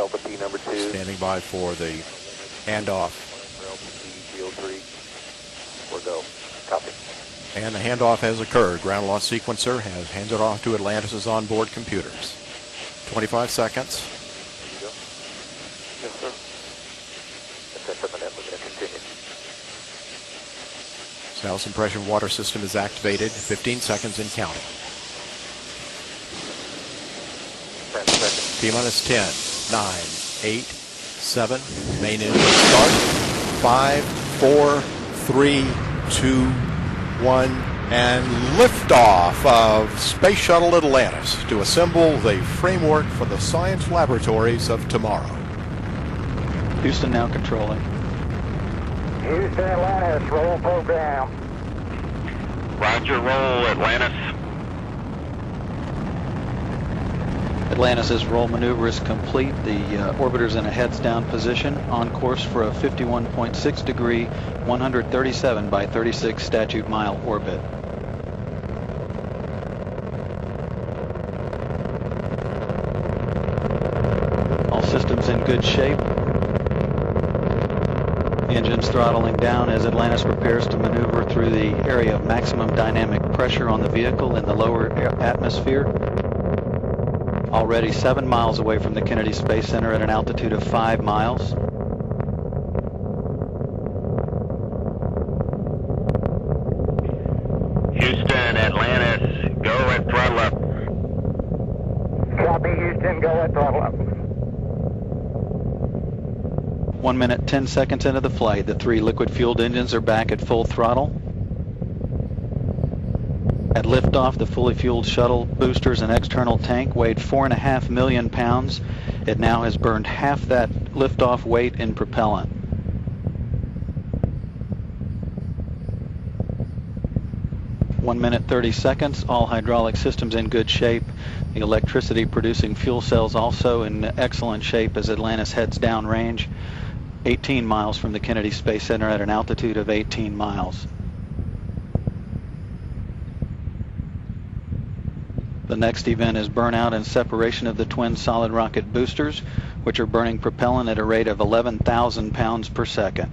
LPT number 2. Standing by for the handoff. LPT GO3. We're go. Copy. And the handoff has occurred. Ground loss sequencer has handed off to Atlantis' onboard computers. 25 seconds. There you go. Yes, sir. SS7F, we're going to continue. Sound suppression water system is activated. 15 seconds and counting. T-minus 10, 9, 8, 7. Main engine start. 5, 4, 3, 2, 1. And liftoff of Space Shuttle Atlantis to assemble the framework for the science laboratories of tomorrow. Houston now controlling. Houston, Atlantis, roll program. Roger, roll, Atlantis. Atlantis' roll maneuver is complete. The orbiter's in a heads down position on course for a 51.6 degree, 137 by 36 statute mile orbit. All systems in good shape. Engines throttling down as Atlantis prepares to maneuver through the area of maximum dynamic pressure on the vehicle in the lower atmosphere. Already 7 miles away from the Kennedy Space Center at an altitude of 5 miles. Houston, Atlantis, go at throttle up. Copy, Houston, go at throttle up. 1 minute, 10 seconds into the flight, the 3 liquid-fueled engines are back at full throttle. At liftoff, the fully fueled shuttle boosters and external tank weighed 4.5 million pounds. It now has burned half that liftoff weight in propellant. One minute, 30 seconds, all hydraulic systems in good shape. The electricity producing fuel cells also in excellent shape as Atlantis heads downrange, 18 miles from the Kennedy Space Center at an altitude of 18 miles. The next event is burnout and separation of the twin solid rocket boosters, which are burning propellant at a rate of 11,000 pounds per second.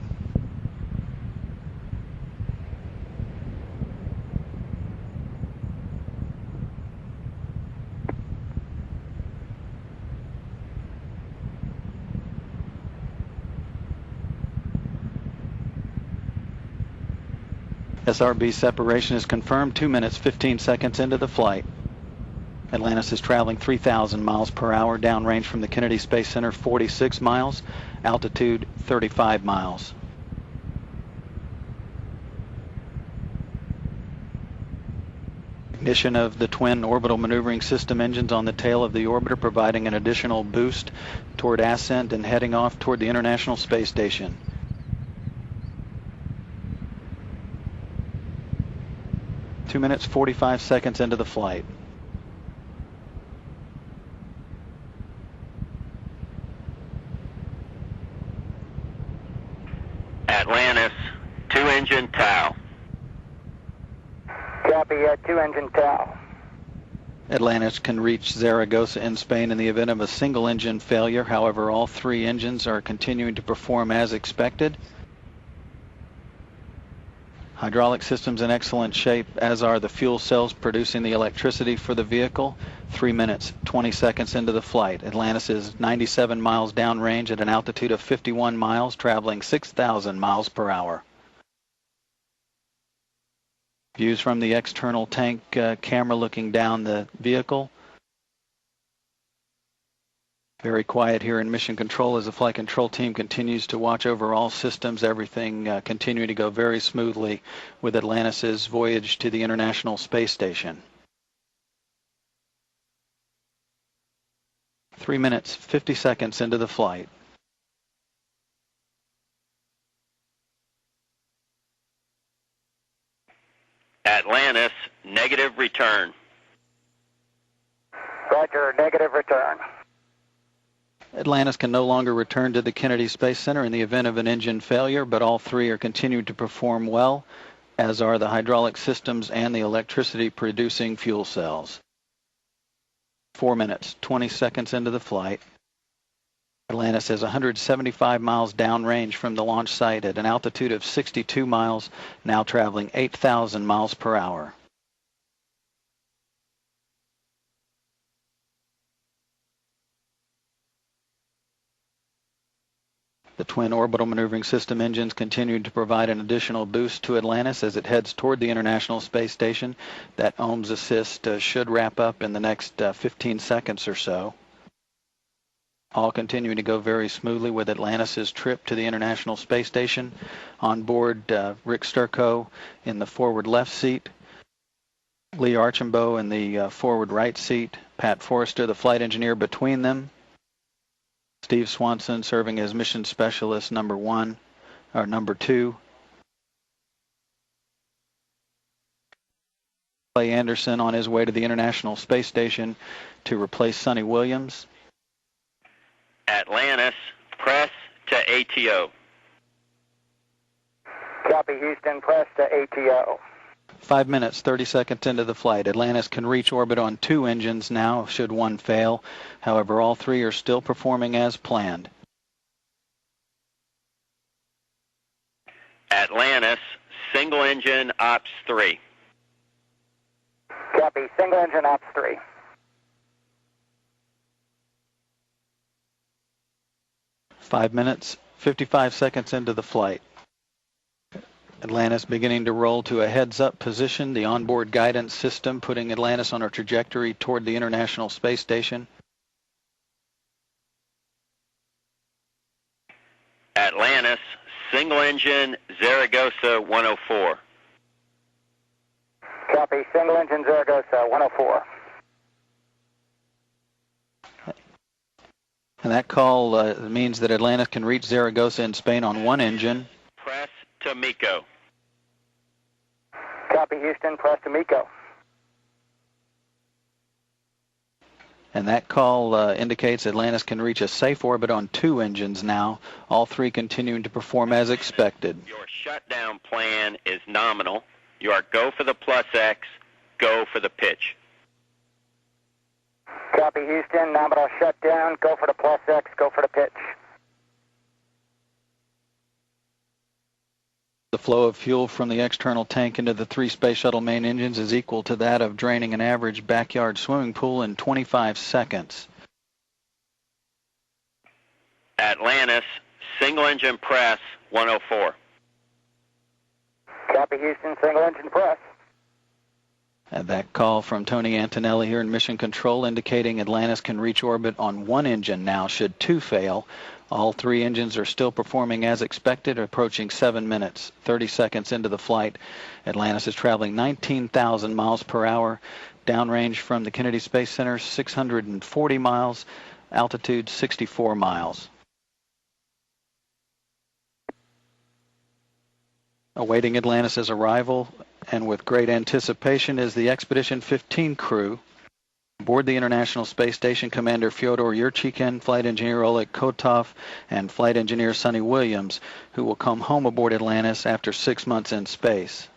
SRB separation is confirmed 2 minutes, 15 seconds into the flight. Atlantis is traveling 3,000 miles per hour, downrange from the Kennedy Space Center 46 miles, altitude 35 miles. Ignition of the twin orbital maneuvering system engines on the tail of the orbiter, providing an additional boost toward ascent and heading off toward the International Space Station. Two minutes, 45 seconds into the flight. Atlantis, 2-engine TOW. Copy, 2-engine TOW. Atlantis can reach Zaragoza in Spain in the event of a single engine failure. However, all 3 engines are continuing to perform as expected. Hydraulic systems in excellent shape, as are the fuel cells producing the electricity for the vehicle. 3 minutes, 20 seconds into the flight. Atlantis is 97 miles downrange at an altitude of 51 miles, traveling 6,000 miles per hour. Views from the external tank camera looking down the vehicle. Very quiet here in Mission Control as the flight control team continues to watch over all systems, everything continuing to go very smoothly with Atlantis' voyage to the International Space Station. 3 minutes, 50 seconds into the flight. Atlantis, negative return. Roger, negative return. Atlantis can no longer return to the Kennedy Space Center in the event of an engine failure, but all 3 are continuing to perform well, as are the hydraulic systems and the electricity producing fuel cells. 4 minutes, 20 seconds into the flight. Atlantis is 175 miles downrange from the launch site at an altitude of 62 miles, now traveling 8,000 miles per hour. The twin orbital maneuvering system engines continue to provide an additional boost to Atlantis as it heads toward the International Space Station. That ohms assist should wrap up in the next 15 seconds or so. All continuing to go very smoothly with Atlantis' trip to the International Space Station. On board, Rick Sturckow in the forward left seat, Lee Archambault in the forward right seat, Pat Forrester, the flight engineer, between them. Steve Swanson serving as mission specialist number 2. Clay Anderson on his way to the International Space Station to replace Sonny Williams. Atlantis, press to ATO. Copy, Houston, press to ATO. 5 minutes, 30 seconds into the flight. Atlantis can reach orbit on 2 engines now, should one fail. However, all 3 are still performing as planned. Atlantis, single engine, ops 3. Copy, single engine, ops 3. 5 minutes, 55 seconds into the flight. Atlantis beginning to roll to a heads-up position, the onboard guidance system putting Atlantis on a trajectory toward the International Space Station. Atlantis, single engine, Zaragoza 104. Copy, single engine, Zaragoza 104. And that call means that Atlantis can reach Zaragoza in Spain on 1 engine. Press to MECO. Copy, Houston, press to MECO. And that call indicates Atlantis can reach a safe orbit on 2 engines now, all 3 continuing to perform as expected. Your shutdown plan is nominal. You are go for the plus X, go for the pitch. Copy, Houston, nominal shutdown, go for the plus X, go for the pitch. The flow of fuel from the external tank into the 3 Space Shuttle main engines is equal to that of draining an average backyard swimming pool in 25 seconds. Atlantis, single engine press 104. Copy, Houston, single engine press. And that call from Tony Antonelli here in Mission Control indicating Atlantis can reach orbit on 1 engine now should 2 fail. All 3 engines are still performing as expected, approaching 7 minutes, 30 seconds into the flight. Atlantis is traveling 19,000 miles per hour, downrange from the Kennedy Space Center, 640 miles, altitude 64 miles. Awaiting Atlantis' arrival, and with great anticipation, is the Expedition 15 crew. Aboard the International Space Station, Commander Fyodor Yurchikhin, Flight Engineer Oleg Kotov, and Flight Engineer Sonny Williams, who will come home aboard Atlantis after 6 months in space.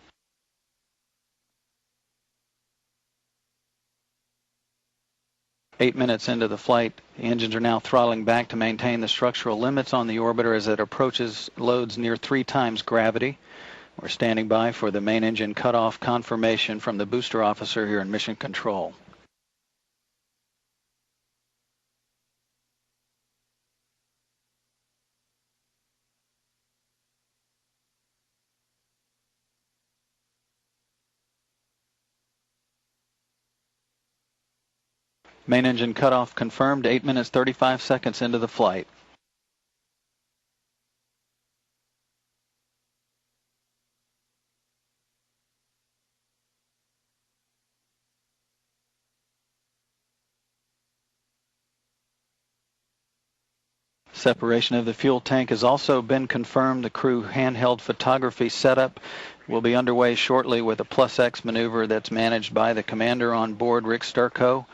Eight minutes into the flight, the engines are now throttling back to maintain the structural limits on the orbiter as it approaches loads near 3 times gravity. We're standing by for the main engine cutoff confirmation from the booster officer here in Mission Control. Main engine cutoff confirmed, 8 minutes 35 seconds into the flight. Separation of the fuel tank has also been confirmed. The crew handheld photography setup will be underway shortly with a plus X maneuver that's managed by the commander on board, Rick Sturckow.